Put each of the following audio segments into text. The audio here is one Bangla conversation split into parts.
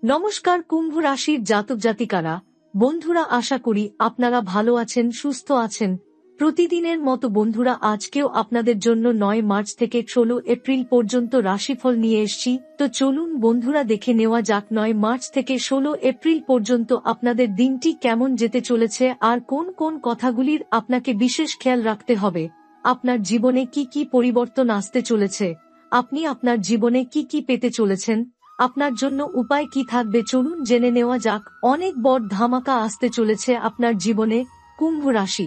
নমস্কার কুম্ভ রাশির জাতক জাতিকারা, বন্ধুরা, আশা করি আপনারা ভালো আছেন, সুস্থ আছেন। প্রতিদিনের মতো বন্ধুরা, আজকেও আপনাদের জন্য 9 মার্চ থেকে 16 এপ্রিল পর্যন্ত রাশিফল নিয়ে এসেছি। তো চলুন বন্ধুরা, দেখে নেওয়া যাক 9 মার্চ থেকে 16 এপ্রিল পর্যন্ত আপনাদের দিনটি কেমন যেতে চলেছে আর কোন কোন কথাগুলির আপনাকে বিশেষ খেয়াল রাখতে হবে। আপনার জীবনে কি কি পরিবর্তন আসতে চলেছে, আপনি আপনার জীবনে কি কি পেতে চলেছেন, আপনার জন্য উপায় কি থাকবে, চলুন জেনে নেওয়া যাক। অনেক বড় ধামাকা আসতে চলেছে আপনার জীবনে। কুম্ভ রাশি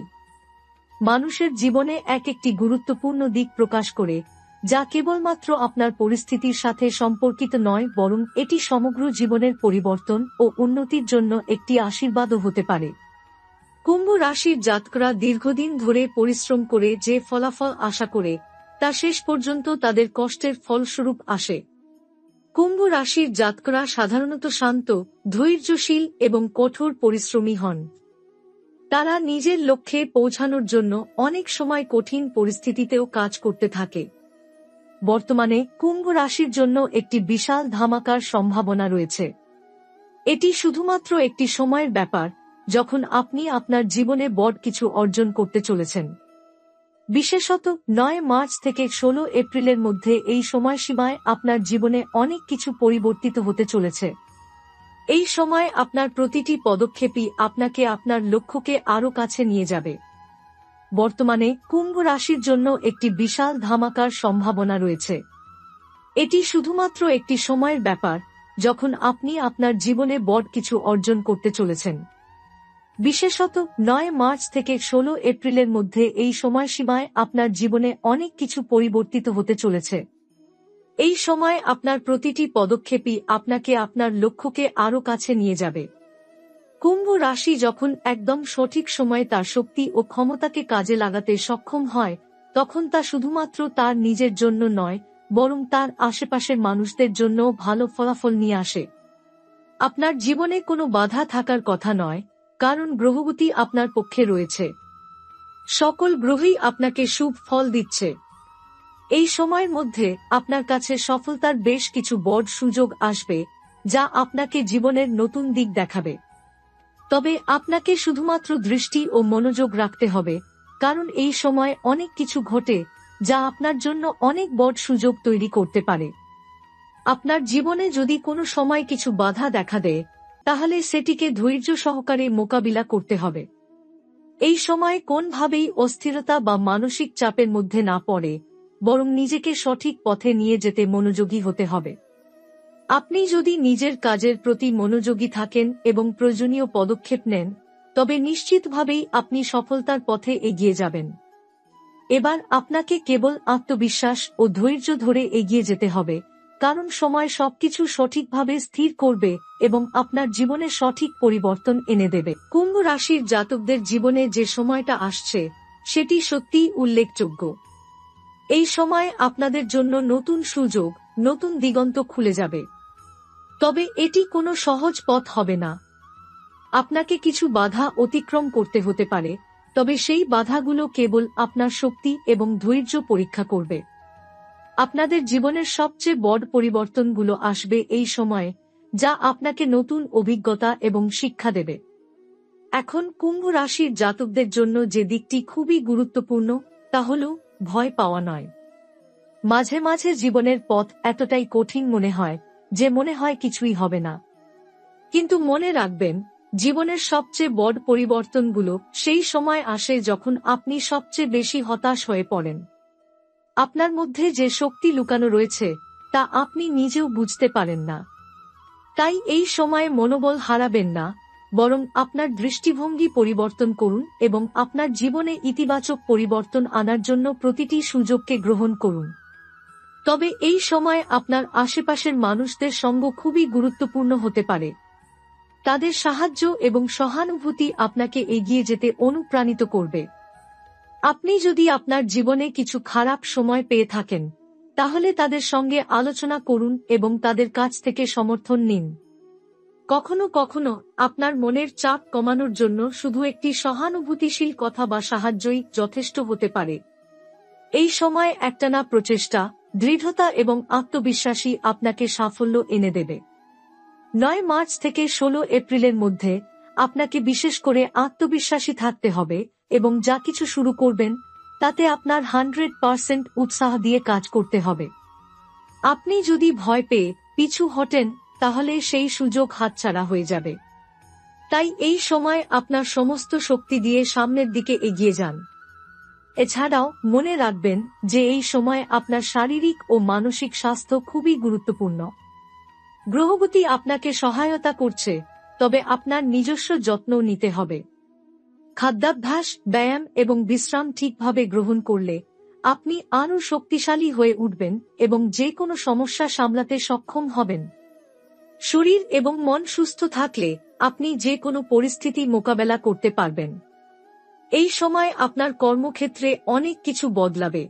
মানুষের জীবনে এক একটি গুরুত্বপূর্ণ দিক প্রকাশ করে, যা কেবলমাত্র আপনার পরিস্থিতির সাথে সম্পর্কিত নয়, বরং এটি সমগ্র জীবনের পরিবর্তন ও উন্নতির জন্য একটি আশীর্বাদও হতে পারে। কুম্ভ রাশির জাতকরা দীর্ঘদিন ধরে পরিশ্রম করে যে ফলাফল আশা করে, তা শেষ পর্যন্ত তাদের কষ্টের ফলস্বরূপ আসে। কুম্ভ রাশির জাতকরা সাধারণত শান্ত, ধৈর্যশীল এবং কঠোর পরিশ্রমী হন। তারা নিজের লক্ষ্যে পৌঁছানোর জন্য অনেক সময় কঠিন পরিস্থিতিতেও কাজ করতে থাকে। বর্তমানে কুম্ভ রাশির জন্য একটি বিশাল ধামাকার সম্ভাবনা রয়েছে। এটি শুধুমাত্র একটি সময়ের ব্যাপার, যখন আপনি আপনার জীবনে বড় কিছু অর্জন করতে চলেছেন। বিশেষত 9 মার্চ থেকে 16 এপ্রিলের মধ্যে এই সময়সীমায় আপনার জীবনে অনেক কিছু পরিবর্তিত হতে চলেছে। এই সময় আপনার প্রতিটি পদক্ষেপই আপনাকে আপনার লক্ষ্যকে আরও কাছে নিয়ে যাবে। বর্তমানে কুম্ভ রাশির জন্য একটি বিশাল ধামাকার সম্ভাবনা রয়েছে। এটি শুধুমাত্র একটি সময়ের ব্যাপার, যখন আপনি আপনার জীবনে বড় কিছু অর্জন করতে চলেছেন। বিশেষত 9 মার্চ থেকে 16 এপ্রিলের মধ্যে এই সময়সীমায় আপনার জীবনে অনেক কিছু পরিবর্তিত হতে চলেছে। এই সময় আপনার প্রতিটি পদক্ষেপই আপনাকে আপনার লক্ষ্যকে আরও কাছে নিয়ে যাবে। কুম্ভ রাশি যখন একদম সঠিক সময়ে তার শক্তি ও ক্ষমতাকে কাজে লাগাতে সক্ষম হয়, তখন তা শুধুমাত্র তার নিজের জন্য নয়, বরং তার আশেপাশের মানুষদের জন্যও ভালো ফলাফল নিয়ে আসে। আপনার জীবনে কোনো বাধা থাকার কথা নয়, কারণ গ্রহগতি আপনার পক্ষে রয়েছে। সকল গ্রহই আপনাকে শুভ ফল দিচ্ছে। এই সময়ের মধ্যে আপনার কাছে সফলতার বেশ কিছু বড় সুযোগ আসবে, যা আপনাকে জীবনের নতুন দিক দেখাবে। তবে আপনাকে শুধুমাত্র দৃষ্টি ও মনোযোগ রাখতে হবে, কারণ এই সময় অনেক কিছু ঘটে যা আপনার জন্য অনেক বড় সুযোগ তৈরি করতে পারে। আপনার জীবনে যদি কোনো সময় কিছু বাধা দেখা দেয়, তাহলে সেটিকে ধৈর্য সহকারে মোকাবিলা করতে হবে। এই সময় কোনোভাবেই অস্থিরতা বা মানসিক চাপের মধ্যে না পড়ে, বরং নিজেকে সঠিক পথে নিয়ে যেতে মনোযোগী হতে হবে। আপনি যদি নিজের কাজের প্রতি মনোযোগী থাকেন এবং প্রয়োজনীয় পদক্ষেপ নেন, তবে নিশ্চিতভাবেই আপনি সফলতার পথে এগিয়ে যাবেন। এবার আপনাকে কেবল আত্মবিশ্বাস ও ধৈর্য ধরে এগিয়ে যেতে হবে, কারণ সময় সবকিছু সঠিকভাবে স্থির করবে এবং আপনার জীবনে সঠিক পরিবর্তন এনে দেবে। কুম্ভ রাশির জাতকদের জীবনে যে সময়টা আসছে, সেটি সত্যিই উল্লেখযোগ্য। এই সময় আপনাদের জন্য নতুন সুযোগ, নতুন দিগন্ত খুলে যাবে। তবে এটি কোনো সহজ পথ হবে না। আপনাকে কিছু বাধা অতিক্রম করতে হতে পারে, তবে সেই বাধাগুলো কেবল আপনার শক্তি এবং ধৈর্য পরীক্ষা করবে। আপনাদের জীবনের সবচেয়ে বড় পরিবর্তনগুলো আসবে এই সময়ে, যা আপনাকে নতুন অভিজ্ঞতা এবং শিক্ষা দেবে। এখন কুম্ভ রাশির জাতকদের জন্য যে দিকটি খুবই গুরুত্বপূর্ণ, তা হল ভয় পাওয়া নয়। মাঝে মাঝে জীবনের পথ এতটাই কঠিন মনে হয় যে মনে হয় কিছুই হবে না। কিন্তু মনে রাখবেন, জীবনের সবচেয়ে বড় পরিবর্তনগুলো সেই সময় আসে যখন আপনি সবচেয়ে বেশি হতাশ হয়ে পড়েন। আপনার মধ্যে যে শক্তি লুকানো রয়েছে, তা আপনি নিজেও বুঝতে পারেন না। তাই এই সময়ে মনোবল হারাবেন না, বরং আপনার দৃষ্টিভঙ্গি পরিবর্তন করুন এবং আপনার জীবনে ইতিবাচক পরিবর্তন আনার জন্য প্রতিটি সুযোগকে গ্রহণ করুন। তবে এই সময় আপনার আশেপাশের মানুষদের সঙ্গ খুবই গুরুত্বপূর্ণ হতে পারে। তাদের সাহায্য এবং সহানুভূতি আপনাকে এগিয়ে যেতে অনুপ্রাণিত করবে। আপনি যদি আপনার জীবনে কিছু খারাপ সময় পেয়ে থাকেন, তাহলে তাদের সঙ্গে আলোচনা করুন এবং তাদের কাছ থেকে সমর্থন নিন। কখনো কখনো আপনার মনের চাপ কমানোর জন্য শুধু একটি সহানুভূতিশীল কথা বা সাহায্যই যথেষ্ট হতে পারে। এই সময় একটানা প্রচেষ্টা, দৃঢ়তা এবং আত্মবিশ্বাসী আপনাকে সাফল্য এনে দেবে। 9 মার্চ থেকে 16 এপ্রিলের মধ্যে আপনাকে বিশেষ করে আত্মবিশ্বাসী থাকতে হবে এবং যা কিছু শুরু করবেন তাতে আপনার 100% উৎসাহ দিয়ে কাজ করতে হবে। আপনি যদি ভয় পেয়ে পিছু হটেন তাহলে সেই সুযোগ হাতছাড়া হয়ে যাবে। তাই এই সময় আপনার সমস্ত শক্তি দিয়ে সামনের দিকে এগিয়ে যান। এছাড়াও মনে রাখবেন যে এই সময় আপনার শারীরিক ও মানসিক স্বাস্থ্য খুবই গুরুত্বপূর্ণ। গ্রহগতি আপনাকে সহায়তা করছে, তবে আপনার নিজস্ব যত্ন নিতে হবে। খাদ্যাভ্যাস, ব্যায়াম এবং বিশ্রাম ঠিকভাবে গ্রহণ করলে আপনি আরও শক্তিশালী হয়ে উঠবেন এবং যে কোনো সমস্যা সামলাতে সক্ষম হবেন। শরীর এবং মন সুস্থ থাকলে আপনি যে কোনো পরিস্থিতি মোকাবেলা করতে পারবেন। এই সময় আপনার কর্মক্ষেত্রে অনেক কিছু বদলাবে।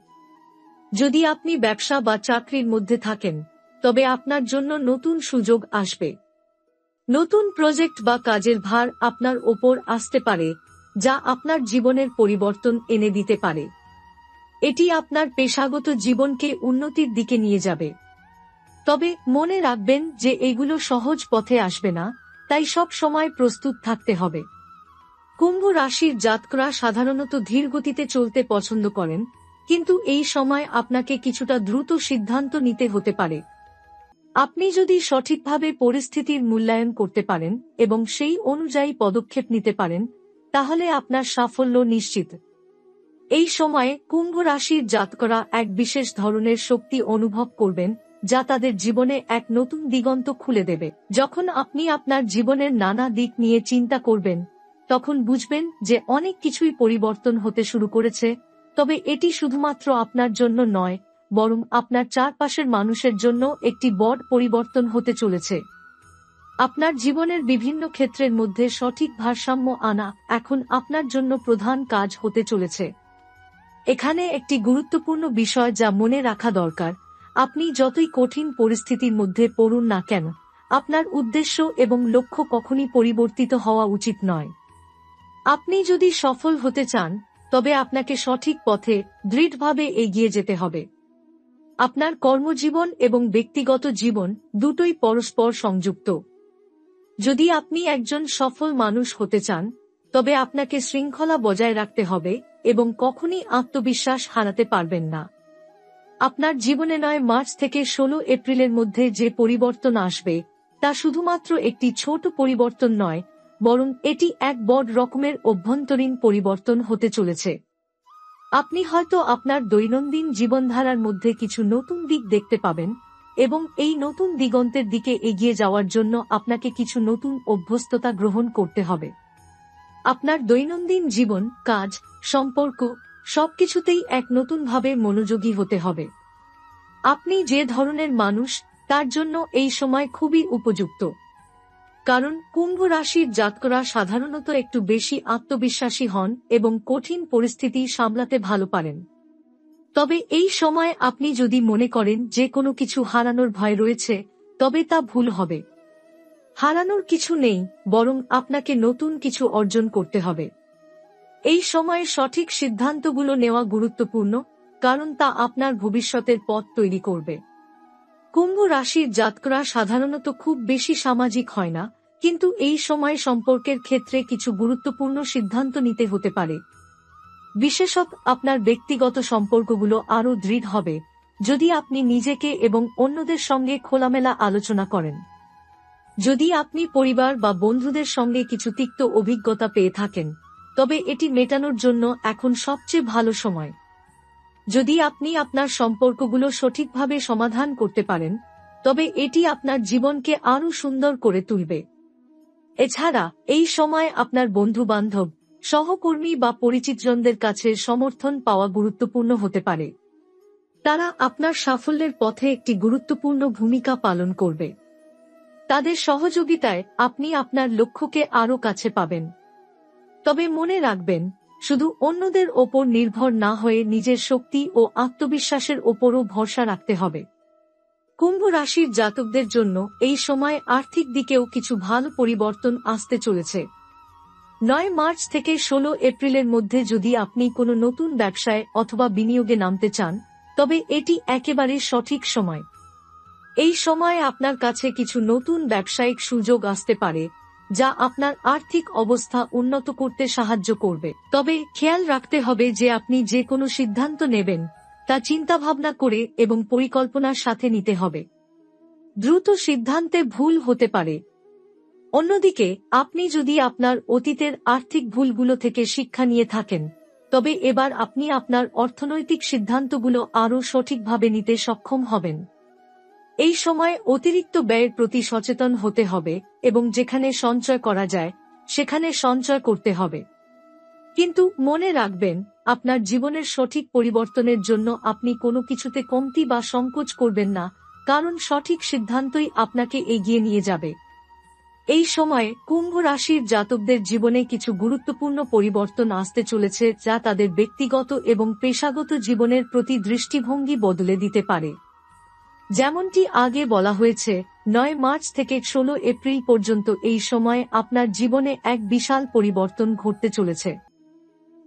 যদি আপনি ব্যবসা বা চাকরির মধ্যে থাকেন তবে আপনার জন্য নতুন সুযোগ আসবে। নতুন প্রজেক্ট বা কাজের ভার আপনার ওপর আসতে পারে, যা আপনার জীবনের পরিবর্তন এনে দিতে পারে। এটি আপনার পেশাগত জীবনকে উন্নতির দিকে নিয়ে যাবে। তবে মনে রাখবেন যে এগুলো সহজ পথে আসবে না, তাই সব সময় প্রস্তুত থাকতে হবে। কুম্ভ রাশির জাতকরা সাধারণত ধীর গতিতে চলতে পছন্দ করেন, কিন্তু এই সময় আপনাকে কিছুটা দ্রুত সিদ্ধান্ত নিতে হতে পারে। আপনি যদি সঠিকভাবে পরিস্থিতির মূল্যায়ন করতে পারেন এবং সেই অনুযায়ী পদক্ষেপ নিতে পারেন তাহলে আপনার সাফল্য নিশ্চিত। এই সময়ে কুম্ভ রাশির জাতকরা এক বিশেষ ধরনের শক্তি অনুভব করবেন যা তাদের জীবনে এক নতুন দিগন্ত খুলে দেবে। যখন আপনি আপনার জীবনের নানা দিক নিয়ে চিন্তা করবেন তখন বুঝবেন যে অনেক কিছুই পরিবর্তন হতে শুরু করেছে, তবে এটি শুধুমাত্র আপনার জন্য নয়, বরং আপনার চারপাশের মানুষের জন্য একটি বড় পরিবর্তন হতে চলেছে। আপনার জীবনের বিভিন্ন ক্ষেত্রের মধ্যে সঠিক ভারসাম্য আনা এখন আপনার জন্য প্রধান কাজ হতে চলেছে। এখানে একটি গুরুত্বপূর্ণ বিষয় যা মনে রাখা দরকার, আপনি যতই কঠিন পরিস্থিতির মধ্যে পড়ুন না কেন, আপনার উদ্দেশ্য এবং লক্ষ্য কখনই পরিবর্তিত হওয়া উচিত নয়। আপনি যদি সফল হতে চান তবে আপনাকে সঠিক পথে দৃঢ়ভাবে এগিয়ে যেতে হবে। আপনার কর্মজীবন এবং ব্যক্তিগত জীবন দুটোই পরস্পর সংযুক্ত। যদি আপনি একজন সফল মানুষ হতে চান তবে আপনাকে শৃঙ্খলা বজায় রাখতে হবে এবং কখনই আত্মবিশ্বাস হারাতে পারবেন না। আপনার জীবনে 9 মার্চ থেকে 16 এপ্রিলের মধ্যে যে পরিবর্তন আসবে তা শুধুমাত্র একটি ছোট পরিবর্তন নয়, বরং এটি এক বড় রকমের অভ্যন্তরীণ পরিবর্তন হতে চলেছে। আপনি হয়তো আপনার দৈনন্দিন জীবনধারার মধ্যে কিছু নতুন দিক দেখতে পাবেন এবং এই নতুন দিগন্তের দিকে এগিয়ে যাওয়ার জন্য আপনাকে কিছু নতুন অভ্যস্ততা গ্রহণ করতে হবে। আপনার দৈনন্দিন জীবন, কাজ, সম্পর্ক সবকিছুতেই এক নতুনভাবে মনোযোগী হতে হবে। আপনি যে ধরনের মানুষ তার জন্য এই সময় খুবই উপযুক্ত, কারণ কুম্ভ রাশির জাতকরা সাধারণত একটু বেশি আত্মবিশ্বাসী হন এবং কঠিন পরিস্থিতি সামলাতে ভালো পারেন। তবে এই সময় আপনি যদি মনে করেন যে কোনো কিছু হারানোর ভয় রয়েছে তবে তা ভুল হবে। হারানোর কিছু নেই, বরং আপনাকে নতুন কিছু অর্জন করতে হবে। এই সময়ে সঠিক সিদ্ধান্তগুলো নেওয়া গুরুত্বপূর্ণ, কারণ তা আপনার ভবিষ্যতের পথ তৈরি করবে। কুম্ভ রাশির জাতকরা সাধারণত খুব বেশি সামাজিক হয় না, কিন্তু এই সময় সম্পর্কের ক্ষেত্রে কিছু গুরুত্বপূর্ণ সিদ্ধান্ত নিতে হতে পারে। বিশেষত আপনার ব্যক্তিগত সম্পর্কগুলো আরও দৃঢ় হবে যদি আপনি নিজেকে এবং অন্যদের সঙ্গে খোলামেলা আলোচনা করেন। যদি আপনি পরিবার বা বন্ধুদের সঙ্গে কিছু তিক্ত অভিজ্ঞতা পেয়ে থাকেন তবে এটি মেটানোর জন্য এখন সবচেয়ে ভালো সময়। যদি আপনি আপনার সম্পর্কগুলো সঠিকভাবে সমাধান করতে পারেন তবে এটি আপনার জীবনকে আরও সুন্দর করে তুলবে। এছাড়া এই সময় আপনার বন্ধু-বান্ধব, সহকর্মী বা পরিচিতজনদের কাছে সমর্থন পাওয়া গুরুত্বপূর্ণ হতে পারে। তারা আপনার সাফল্যের পথে একটি গুরুত্বপূর্ণ ভূমিকা পালন করবে। তাদের সহযোগিতায় আপনি আপনার লক্ষ্যকে আরও কাছে পাবেন। তবে মনে রাখবেন, শুধু অন্যদের ওপর নির্ভর না হয়ে নিজের শক্তি ও আত্মবিশ্বাসের ওপরও ভরসা রাখতে হবে। কুম্ভ রাশির জাতকদের জন্য এই সময় আর্থিক দিকেও কিছু ভালো পরিবর্তন আসতে চলেছে। 9 মার্চ থেকে 16 এপ্রিলের মধ্যে যদি আপনি কোনো নতুন ব্যবসায় অথবা বিনিয়োগে নামতে চান তবে এটি একেবারে সঠিক সময়। এই সময় আপনার কাছে কিছু নতুন ব্যবসায়িক সুযোগ আসতে পারে, যা আপনার আর্থিক অবস্থা উন্নত করতে সাহায্য করবে। তবে খেয়াল রাখতে হবে যে আপনি যে কোনো সিদ্ধান্ত নেবেন তা চিন্তাভাবনা করে এবং পরিকল্পনার সাথে নিতে হবে। দ্রুত সিদ্ধান্তে ভুল হতে পারে। অন্যদিকে আপনি যদি আপনার অতীতের আর্থিক ভুলগুলো থেকে শিক্ষা নিয়ে থাকেন, তবে এবার আপনি আপনার অর্থনৈতিক সিদ্ধান্তগুলো আরও সঠিকভাবে নিতে সক্ষম হবেন। এই সময় অতিরিক্ত ব্যয়ের প্রতি সচেতন হতে হবে এবং যেখানে সঞ্চয় করা যায় সেখানে সঞ্চয় করতে হবে। কিন্তু মনে রাখবেন, আপনার জীবনের সঠিক পরিবর্তনের জন্য আপনি কোনো কিছুতে কমতি বা সংকোচ করবেন না, কারণ সঠিক সিদ্ধান্তই আপনাকে এগিয়ে নিয়ে যাবে। এই সময়ে কুম্ভ রাশির জাতকদের জীবনে কিছু গুরুত্বপূর্ণ পরিবর্তন আসতে চলেছে, যা তাদের ব্যক্তিগত এবং পেশাগত জীবনের প্রতি দৃষ্টিভঙ্গি বদলে দিতে পারে। যেমনটি আগে বলা হয়েছে, 9 মার্চ থেকে 16 এপ্রিল পর্যন্ত এই সময়ে আপনার জীবনে এক বিশাল পরিবর্তন ঘটতে চলেছে।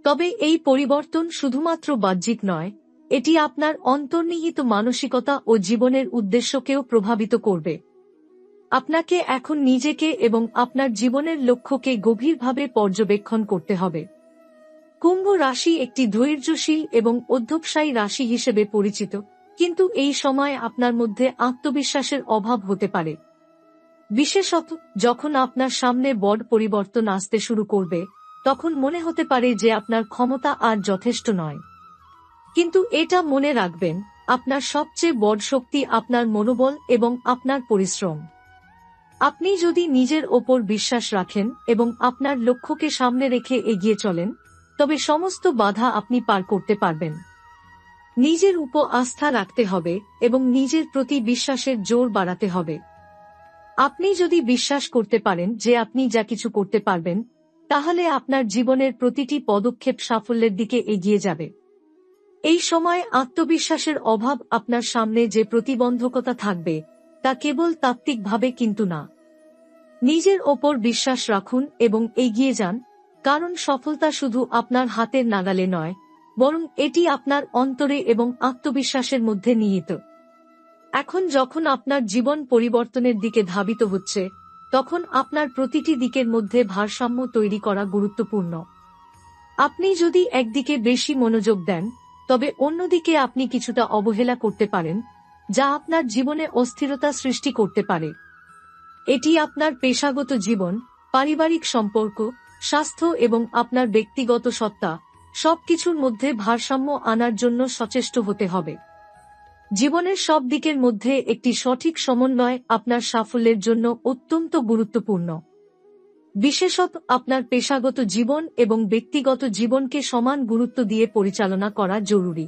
তবে এই পরিবর্তন শুধুমাত্র বাহ্যিক নয়, এটি আপনার অন্তর্নিহিত মানসিকতা ও জীবনের উদ্দেশ্যকেও প্রভাবিত করবে। আপনাকে এখন নিজেকে এবং আপনার জীবনের লক্ষ্যকে গভীরভাবে পর্যবেক্ষণ করতে হবে। কুম্ভ রাশি একটি ধৈর্যশীল এবং অধ্যবসায়ী রাশি হিসেবে পরিচিত, কিন্তু এই সময় আপনার মধ্যে আত্মবিশ্বাসের অভাব হতে পারে। বিশেষত যখন আপনার সামনে বড় পরিবর্তন আসতে শুরু করবে, তখন মনে হতে পারে যে আপনার ক্ষমতা আর যথেষ্ট নয়। কিন্তু এটা মনে রাখবেন, আপনার সবচেয়ে বড় শক্তি আপনার মনোবল এবং আপনার পরিশ্রম। আপনি যদি নিজের ওপর বিশ্বাস রাখেন এবং আপনার লক্ষ্যকে সামনে রেখে এগিয়ে চলেন, তবে সমস্ত বাধা আপনি পার করতে পারবেন। নিজের উপর আস্থা রাখতে হবে এবং নিজের প্রতি বিশ্বাসের জোর বাড়াতে হবে। আপনি যদি বিশ্বাস করতে পারেন যে আপনি যা কিছু করতে পারবেন, তাহলে আপনার জীবনের প্রতিটি পদক্ষেপ সাফল্যের দিকে এগিয়ে যাবে। এই সময় আত্মবিশ্বাসের অভাব আপনার সামনে যে প্রতিবন্ধকতা থাকবে, তা কেবল তাত্ত্বিকভাবে কিন্তু না। নিজের ওপর বিশ্বাস রাখুন এবং এগিয়ে যান, কারণ সফলতা শুধু আপনার হাতের নাগালে নয়, বরং এটি আপনার অন্তরে এবং আত্মবিশ্বাসের মধ্যে নিহিত। এখন যখন আপনার জীবন পরিবর্তনের দিকে ধাবিত হচ্ছে, তখন আপনার প্রতিটি দিকের মধ্যে ভারসাম্য তৈরি করা গুরুত্বপূর্ণ। আপনি যদি একদিকে বেশি মনোযোগ দেন, তবে অন্যদিকে আপনি কিছুটা অবহেলা করতে পারেন, যা আপনার জীবনে অস্থিরতা সৃষ্টি করতে পারে। এটি আপনার পেশাগত জীবন, পারিবারিক সম্পর্ক, স্বাস্থ্য এবং আপনার ব্যক্তিগত সত্তা সবকিছুর মধ্যে ভারসাম্য আনার জন্য সচেষ্ট হতে হবে। জীবনের সব দিকের মধ্যে একটি সঠিক সমন্বয় আপনার সাফল্যের জন্য অত্যন্ত গুরুত্বপূর্ণ। বিশেষত আপনার পেশাগত জীবন এবং ব্যক্তিগত জীবনকে সমান গুরুত্ব দিয়ে পরিচালনা করা জরুরি।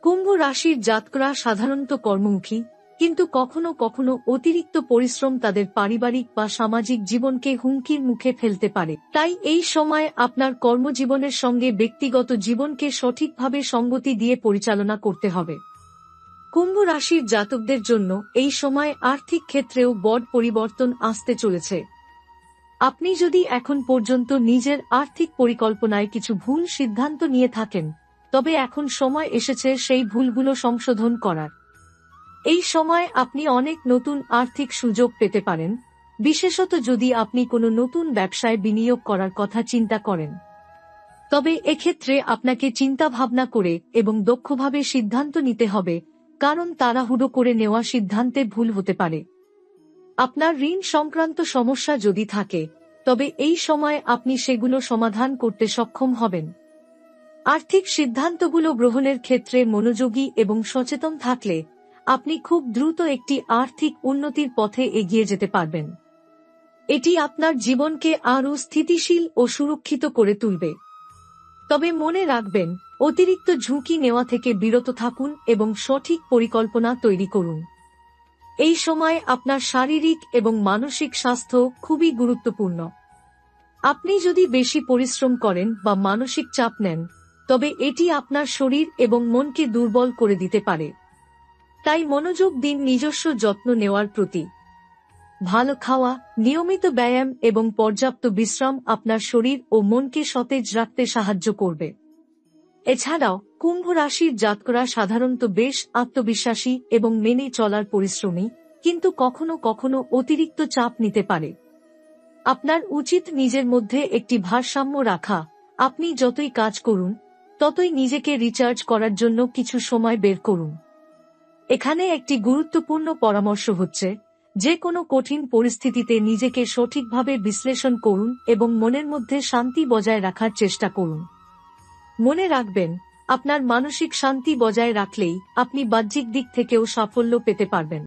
কুম্ভ রাশির জাতকরা সাধারণত কর্মমুখী, কিন্তু কখনো কখনো অতিরিক্ত পরিশ্রম তাদের পারিবারিক বা সামাজিক জীবনকে হুমকির মুখে ফেলতে পারে। তাই এই সময় আপনার কর্মজীবনের সঙ্গে ব্যক্তিগত জীবনকে সঠিকভাবে সঙ্গতি দিয়ে পরিচালনা করতে হবে। কুম্ভ রাশির জাতকদের জন্য এই সময় আর্থিক ক্ষেত্রেও বড় পরিবর্তন আসতে চলেছে। আপনি যদি এখন পর্যন্ত নিজের আর্থিক পরিকল্পনায় কিছু ভুল সিদ্ধান্ত নিয়ে থাকেন, তবে এখন সময় এসেছে সেই ভুলগুলো সংশোধন করার। এই সময় আপনি অনেক নতুন আর্থিক সুযোগ পেতে পারেন, বিশেষত যদি আপনি কোনো নতুন ব্যবসায় বিনিয়োগ করার কথা চিন্তা করেন। তবে এক্ষেত্রে আপনাকে চিন্তা ভাবনা করে এবং দক্ষভাবে সিদ্ধান্ত নিতে হবে, কারণ তাড়াহুড়ো করে নেওয়া সিদ্ধান্তে ভুল হতে পারে। আপনার ঋণ সংক্রান্ত সমস্যা যদি থাকে, তবে এই সময় আপনি সেগুলো সমাধান করতে সক্ষম হবেন। আর্থিক সিদ্ধান্তগুলো গ্রহণের ক্ষেত্রে মনোযোগী এবং সচেতন থাকলে আপনি খুব দ্রুত একটি আর্থিক উন্নতির পথে এগিয়ে যেতে পারবেন। এটি আপনার জীবনকে আরও স্থিতিশীল ও সুরক্ষিত করে তুলবে। তবে মনে রাখবেন, অতিরিক্ত ঝুঁকি নেওয়া থেকে বিরত থাকুন এবং সঠিক পরিকল্পনা তৈরি করুন। এই সময় আপনার শারীরিক এবং মানসিক স্বাস্থ্য খুবই গুরুত্বপূর্ণ। আপনি যদি বেশি পরিশ্রম করেন বা মানসিক চাপ নেন, তবে এটি আপনার শরীর এবং মনকে দুর্বল করে দিতে পারে। তাই মনোযোগ দিন নিজস্ব যত্ন নেওয়ার প্রতি। ভালো খাওয়া, নিয়মিত ব্যায়াম এবং পর্যাপ্ত বিশ্রাম আপনার শরীর ও মনকে সতেজ রাখতে সাহায্য করবে। এছাড়াও কুম্ভ রাশির জাতকরা সাধারণত বেশ আত্মবিশ্বাসী এবং মেনে চলার পরিশ্রমী, কিন্তু কখনো কখনো অতিরিক্ত চাপ নিতে পারে। আপনার উচিত নিজের মধ্যে একটি ভারসাম্য রাখা। আপনি যতই কাজ করুন, ততই নিজেকে রিচার্জ করার জন্য কিছু সময় বের করুন। এখানে একটি গুরুত্বপূর্ণ পরামর্শ হচ্ছে, যে কোনো কঠিন পরিস্থিতিতে নিজেকে সঠিকভাবে বিশ্লেষণ করুন এবং মনের মধ্যে শান্তি বজায় রাখার চেষ্টা করুন। মনে রাখবেন, আপনার মানসিক শান্তি বজায় রাখলেই আপনি বাহ্যিক দিক থেকেও সাফল্য পেতে পারবেন।